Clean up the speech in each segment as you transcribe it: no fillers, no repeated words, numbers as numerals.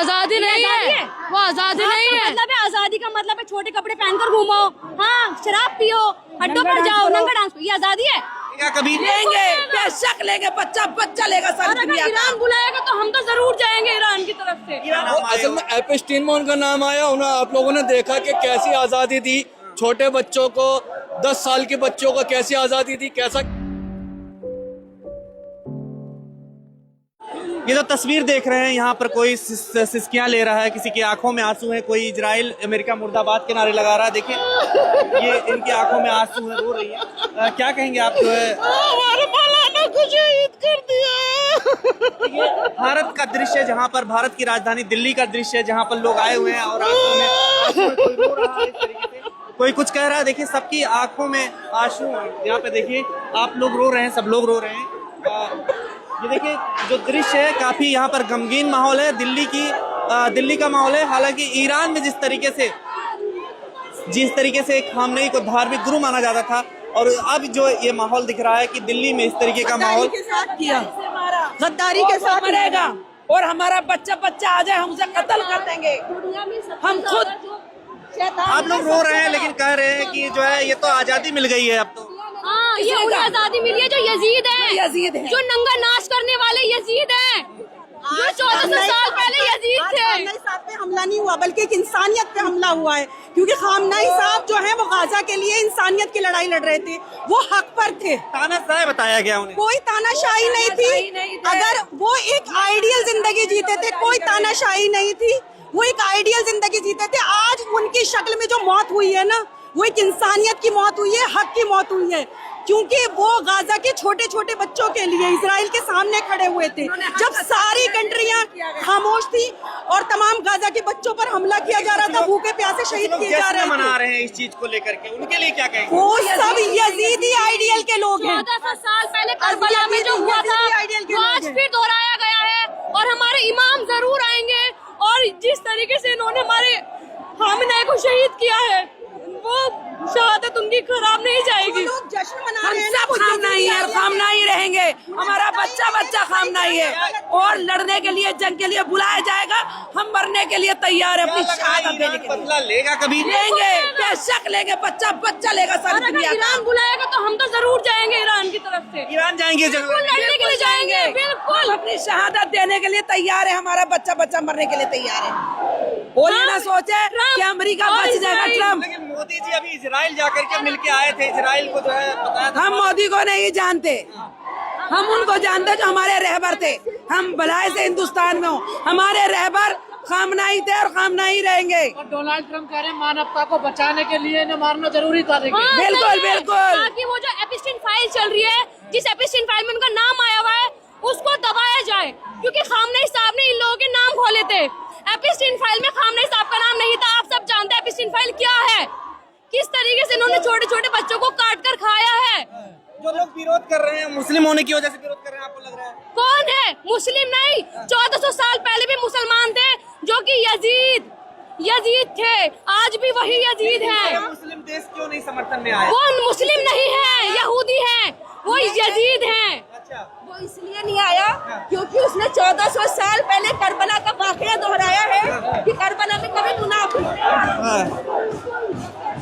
आजादी नहीं है, वो आजादी नहीं है। मतलब है आजादी का मतलब है छोटे कपड़े पहनकर घूमो, हाँ शराब पियो, अड्डों पर जाओ, नंगा डांस, ये आजादी है? क्या कभी लेंगे, बेशक लेंगे, बच्चा लेगा सारी दुनिया का। ईरान बुलाएगा तो हम तो जरूर जाएंगे ईरान की तरफ से। असल में एपिस्टीन में उनका नाम आया, उन्हें आप लोगों ने देखा कि कैसी आजादी दी छोटे बच्चों को, 10 साल के बच्चों को कैसी आजादी दी, कैसा। ये जो तस्वीर देख रहे हैं, यहाँ पर कोई सिसकियां ले रहा है, किसी की आंखों में आंसू है, कोई इजराइल अमेरिका मुर्दाबाद के नारे लगा रहा है। देखिए ये इनकी आंखों में आंसू है, रो रही है। क्या कहेंगे आप? जो है हमारे मौलाना को शहीद कर दिया। ये भारत का दृश्य, जहाँ पर भारत की राजधानी दिल्ली का दृश्य, जहाँ पर लोग आए हुए हैं और आंखों में आंसू है, कोई रो रहा है इस तरीके से, कोई कुछ कह रहा है। देखिए सबकी आंखों में आंसू है। यहाँ पे देखिए आप लोग रो रहे हैं, सब लोग रो रहे हैं। ये देखिए जो दृश्य है, काफी यहाँ पर गमगीन माहौल है, दिल्ली का माहौल है। हालांकि ईरान में जिस तरीके से खामनेई को धार्मिक गुरु माना जाता था, और अब जो ये माहौल दिख रहा है कि दिल्ली में इस तरीके का माहौल गद्दारी के साथ मरेगा, और हमारा बच्चा आ जाए हम उसे कत्ल कर देंगे। हम खुद आप लोग रो रहे हैं, लेकिन कह रहे हैं कि जो है ये तो आजादी मिल गई है अब तो। हाँ, ये उन्हें आजादी मिली है जो यजीद है, जो नंगा नाच करने वाले यजीद हैं, जो 1400 साल पहले यजीद थे। खामनेई साहब पे हमला नहीं हुआ, बल्कि एक इंसानियत पे हमला हुआ है, क्योंकि खामनेई साहब जो है वो गाजा के लिए इंसानियत की लड़ाई लड़ रहे थे, वो हक पर थे। तानाशाही बताया गया उन्हें, कोई तानाशाही नहीं थी। अगर वो एक आइडियल जिंदगी जीते थे, कोई तानाशाही नहीं थी, वो एक आइडियल जिंदगी जीते थे। आज उनकी शक्ल में जो मौत हुई है ना, वो एक इंसानियत की मौत हुई है, हक की मौत हुई है, क्योंकि वो गाजा के छोटे छोटे बच्चों के लिए इजराइल के सामने खड़े हुए थे जब सारी कंट्रियां खामोश थी और तमाम गाजा के बच्चों पर हमला किया जा रहा था, भूखे प्यासे शहीद किए जा रहे मना रहे हैं इस चीज को लेकर के, उनके लिए क्या कहेंगे? वो सब यजीदी आइडियल के लोग हैं। 1400 साल पहले करबला में जो हुआ था वो आज फिर दोहराया गया है, और हमारे इमाम जरूर आएंगे। और जिस तरीके से इन्होंने हमारे खामनेई को शहीद किया है, वो शहादत उनकी खराब नहीं जाएगी। लोग जश्न मना हम रहे हैं, सब खामनाई है, खामनाई रहेंगे। हमारा बच्चा खामनाई है, और लड़ने के लिए, जंग के लिए बुलाया जाएगा, हम मरने के लिए तैयार है अपनी शहादत देने के लिए। बदला लेगा कभी? लेंगे, बेशक लेंगे, बच्चा लेगा सारी दुनिया का। ईरान बुलाएगा तो हम तो जरूर जाएंगे ईरान की तरफ से। ईरान जाएंगे जरूर, लड़ने के लिए जाएंगे, बिल्कुल। हम अपनी शहादत देने के लिए तैयार है, हमारा बच्चा मरने के लिए तैयार है। वो ये ना सोचे कि अमेरिका बच जाएगा ट्रम्प। लेकिन मोदी जी अभी इजराइल जाकर के मिलके आए थे, इजराइल को जो है बताया था। हम मोदी को नहीं जानते, हम उनको जानते जो हमारे रहबर थे। हम भलाई से हिंदुस्तान में हो, हमारे रहबर खामनाई थे और खामनाई रहेंगे। और डोनाल्ड ट्रम्प कह रहे हैं मानवता को बचाने के लिए इन्हें मारना जरूरी था। हाँ, बिल्कुल ताकि वो जो एपिस्टीन फाइल चल रही है, जिस एपिस्टीन फाइल में उनका नाम आया हुआ है, उसको दबाया जाए, क्योंकि खामनेई साहब ने इन लोगों के नाम खोले थे। एपिस्टीन फाइल में खामनेई साहब का नाम नहीं था। आप सब जानते हैं एपिस्टीन फाइल क्या है, किस तरीके से इन्होंने छोटे छोटे बच्चों को काट कर खाया है। जो लोग विरोध कर रहे हैं, मुस्लिम होने की वजह से विरोध कर रहे हैं, आपको लग रहा है? कौन है? मुस्लिम नहीं, 1400 साल पहले भी मुसलमान थे, जो कि यजीद थे, आज भी वही यजीद है। मुस्लिम देश क्यों नहीं समर्थन में आया? वो मुस्लिम नहीं है, यहूदी है, वो यजीद है। अच्छा, वो इसलिए नहीं आया क्योंकि उसने 1400 साल पहले करबला का वाकया दोहराया है कि करबला में कभी गुनाह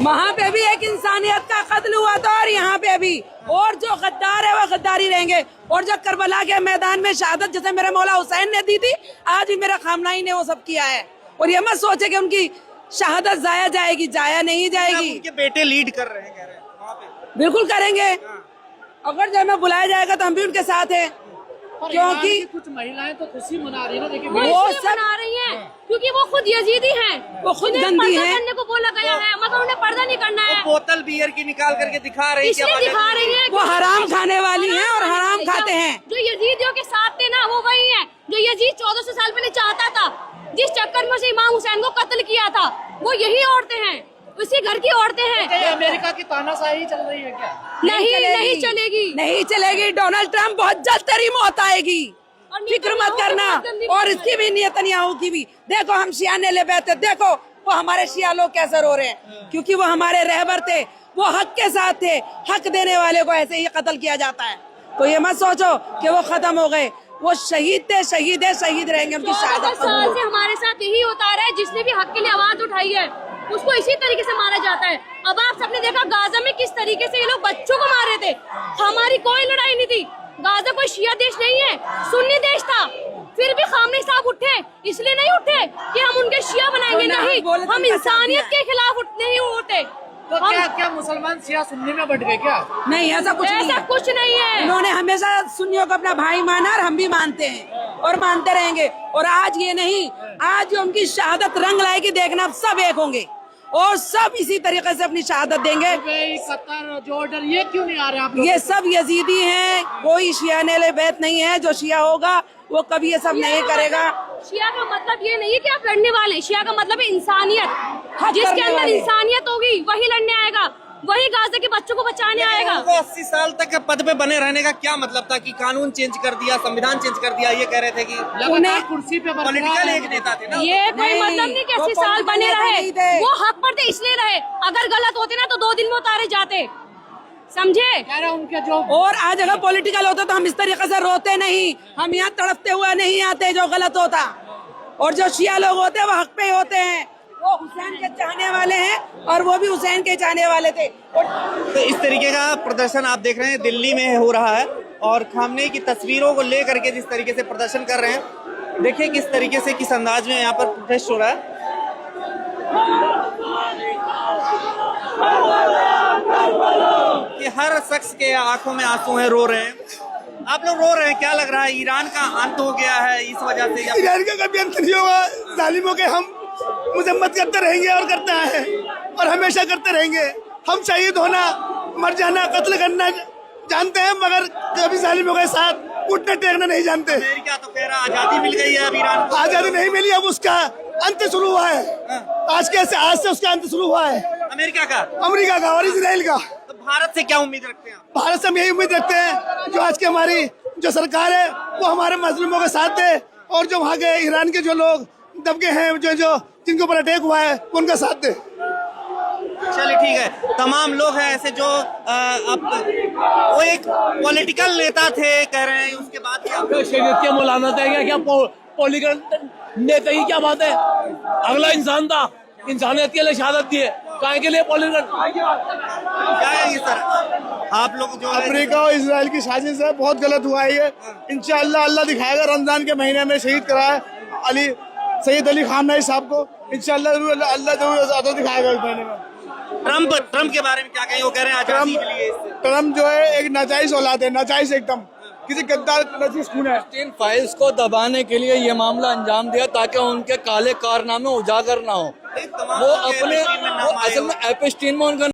वहाँ पे भी एक इंसानियत का कत्ल हुआ था, और यहाँ पे भी। और जो गद्दार है वो गद्दारी रहेंगे, और जो करबला के मैदान में शहादत जैसे मेरे मौला हुसैन ने दी थी, आज भी मेरा खामनाई ने वो सब किया है। और ये मत सोचे कि उनकी शहादत जाया जाएगी, जाया नहीं जाएगी। उनके बेटे लीड कर रहे हैं, कह रहे हैं वहाँ पे। बिल्कुल करेंगे, अगर जब हमें बुलाया जाएगा तो हम भी उनके साथ हैं, क्योंकि कुछ महिलाएं तो खुशी मना रही है ना। देखिए वो सब मना रही हैं, क्योंकि वो खुद यजीदी हैं, वो खुद गंदी हैं। करने को बोला गया है, मगर उन्हें पर्दा नहीं करना है। बोतल बियर की निकाल करके दिखा रही इसलिए दिखा रही है, वो हराम खाने वाली हैं और हराम खाते हैं। जो यजीदियों के साथ थे ना, वो वही है जो यजीद 1400 साल पहले चाहता था, जिस चक्कर में उसे इमाम हुसैन को कत्ल किया था, वो यही औरतें हैं, उसी घर की औरतें हैं। अमेरिका की तानाशाही चल रही है क्या? नहीं चलेगी। डोनाल्ड ट्रम्प बहुत जल्द तेरी मौत आएगी, फिक्र मत करना। और इसकी भी नेतन्याहू की भी। देखो हम शिया ने ले बैठे, देखो वो हमारे शिया लोग कैसे रो रहे हैं, क्योंकि वो हमारे रहबर थे, वो हक के साथ थे। हक देने वाले को ऐसे ही कत्ल किया जाता है। तो ये मत सोचो कि वो खत्म हो गए, वो शहीद थे, शहीद है, शहीद रहेंगे। उनकी शहादत साल से हमारे साथ उतारा है, जिसने भी हक के लिए आवाज उठाई है उसको इसी तरीके से मारा जाता है। अब आप सबने देखा गाजा में किस तरीके से ये लोग बच्चों को मार रहे थे। हमारी कोई लड़ाई नहीं थी, गाजा कोई शिया देश नहीं है, सुन्नी देश था। फिर भी खामनेई साहब उठे, इसलिए नहीं उठे कि हम उनके शिया बनाएंगे, नहीं, हम इंसानियत के खिलाफ नहीं उठे। तो क्या मुसलमान शिया सुन्नी में बट गए क्या? नहीं, ऐसा कुछ नहीं ऐसा है। कुछ नहीं है। उन्होंने हमेशा सुन्नियों को अपना भाई माना और हम भी मानते हैं और मानते रहेंगे। और आज ये नहीं, आज जो उनकी शहादत रंग लाएगी, देखना सब एक होंगे और सब इसी तरीके से अपनी शहादत देंगे। दुबई, कतर, जॉर्डन, ये क्यों नहीं आ रहे आप लोग? ये सब यजीदी हैं, कोई शिया नेले बैत नहीं है। जो शिया होगा वो कभी ये सब नहीं करेगा। शिया का मतलब ये नहीं है कि आप लड़ने वाले हैं, शिया का मतलब है इंसानियत। जिसके अंदर इंसानियत होगी वही लड़ने आएगा, वही गाजा के बच्चों को बचाने आएगा। उनको 80 साल तक पद पे बने रहने का क्या मतलब था कि कानून चेंज कर दिया, संविधान चेंज कर दिया, ये कह रहे थे कि लगातार कुर्सी पे पॉलिटिकल एक नेता थे ना। ये कोई नहीं, मतलब नहीं कि वो 80 साल political बने नेता रहे, नहीं थे। वो हक पर थे इसलिए रहे। अगर गलत होते ना तो 2 दिन में उतारे जाते, समझे? कह रहे उनके जो और आज अगर पॉलिटिकल होता तो हम इस तरीके से रोते नहीं, हम यहाँ तड़पते हुए नहीं आते जो गलत होता। और जो शिया लोग होते हैं वो हक पे होते हैं, वो हुसैन के चाहने वाले हैं और वो भी हुसैन के चाहने वाले थे। तो इस तरीके का प्रदर्शन आप देख रहे हैं दिल्ली में हो रहा है और खामनेई की तस्वीरों को लेकर के जिस तरीके से प्रदर्शन कर रहे हैं, देखिए किस तरीके से, किस अंदाज में यहाँ पर प्रोटेस्ट हो रहा है। कि हर शख्स के आंखों में आंसू हैं, रो रहे हैं। आप लोग रो रहे हैं, क्या लग रहा है? ईरान का अंत हो गया है इस वजह से? ईरान का कभी अंत नहीं होगा। जालिमों के हम मजम्मत करते रहेंगे और करते हैं और हमेशा करते रहेंगे। हम शहीद होना, मर जाना, कत्ल करना जानते हैं, मगर कभी जालिमों के साथ उठना टेकना नहीं जानते। अमेरिका तो कह रहा आजादी मिल गई है अब ईरान को। आजादी नहीं मिली, अब उसका अंत शुरू हुआ है। आज से उसका अंत शुरू हुआ है, अमेरिका का, अमेरिका का और इसराइल का। तो भारत से क्या उम्मीद रखते हैं? भारत से हम यही उम्मीद रखते हैं जो आज की हमारी जो सरकार है वो हमारे मजलूमों का साथ दे और जो वहाँ के ईरान के जो लोग दबके हैं, जो जिनके ऊपर अटैक हुआ है, उनका साथ दे। चलिए ठीक है। तमाम लोग हैं ऐसे जो अब वो एक पॉलिटिकल नेता थे कह रहे हैं, उसके बाद क्या शरीयत के मौलाना थे क्या पॉलिटिकल नेता ही क्या बात है? अगला इंसान था, इंसानियत के लिए शहादत दी है, काहे के लिए पॉलिटिकल? क्या है ये सर? आप लोग जो है अमेरिका और इसराइल की साजिश है, बहुत गलत हुआ है ये। इंशाअल्लाह अल्लाह दिखाएगा। रमजान के महीने में शहीद कराया सैयद अली खामनेई साहब को, इंशाअल्लाह अल्लाह जरूर दिखाएगा इस महीने में। ट्रम्प के बारे में क्या कहें? वो कह रहे हैं आजादी के लिए। ट्रम्प जो है एक नाजायज औलाद है, नाजायज एकदम, किसी गद्दार नजीस खून है। एपिस्टीन फाइल्स को दबाने के लिए ये मामला अंजाम दिया ताकि उनके काले कारनामे उजागर ना हो। वो अपने, वो असल में एपिस्टीन में उनका